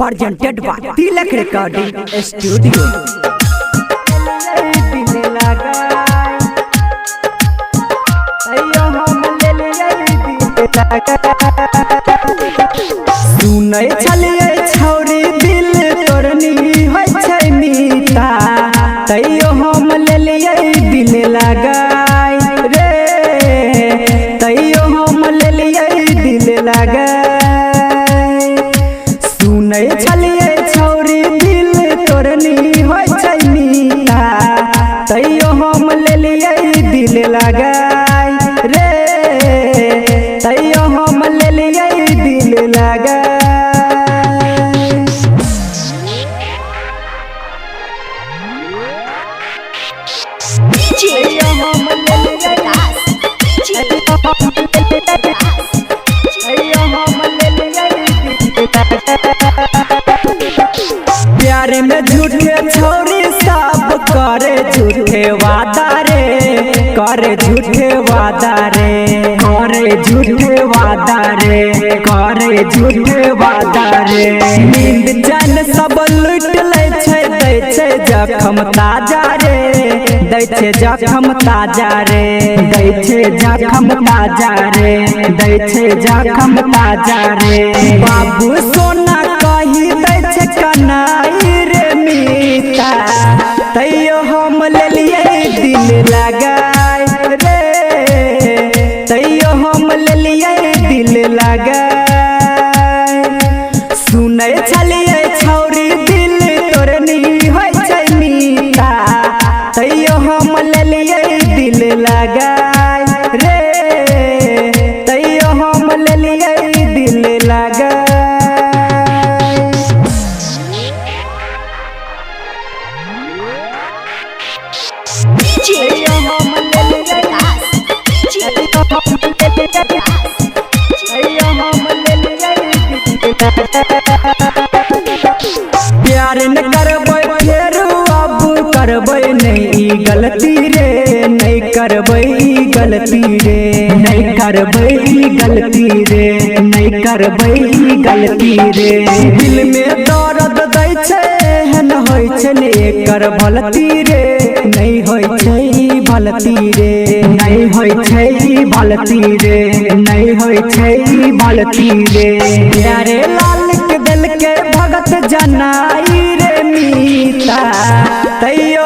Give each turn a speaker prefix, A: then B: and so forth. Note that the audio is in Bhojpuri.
A: presented by Tilak Recording Studio। सुनै छलिए छौरी दिल तोरनी होय छै मीता, तैयो हम लेलिए दिल लगाय रे, तैयो हम लेलिए दिल लगाय। सुनै छलिए छौरी दिल तोरनी होय छै मीता, तैयो हम लेलिए दिल लगाय रे, तैयो हम लेलिए दिल लगाय। प्यारे में झूठे छौरी सब करे झूठे वादा रे, करे झूठे वादा रे, करे झूठे वादा रे, करे झूठे वादा रे। नींद चैन सब लूट ले छै, दै छै जखम ताजा रे, दै छै जखम ताजा रे, दै छै जखम ताजा रे, दै छै जखम ताजा रे। बाबू सोना कही दै छै कनाई रे मीता, तैयो हम लेलिए दिल लगाय रे, तैयो हम लेलिए दिल लगाय। सुनै छलिए छौरी दिल तोरनी होय छै मीता, तैयो हम लेलिए दिल लगाय रे, तैयो हम लेलिए दिल लगाय। प्यार न करबै फेर अब करबै नहीं गलती रे, नहीं करबै गलती रे, नहीं करबै गलती रे, नहीं करबै गलती रे। दिल में दर्द दै छै एहन होय छै ने एकर भलती रे, नहीं होय छै भलती रे, नहीं होय छै भलती रे, नहीं होय छै भलती रे। प्यारे लाल के दिल के भगत जनाई रे मीता, तैयो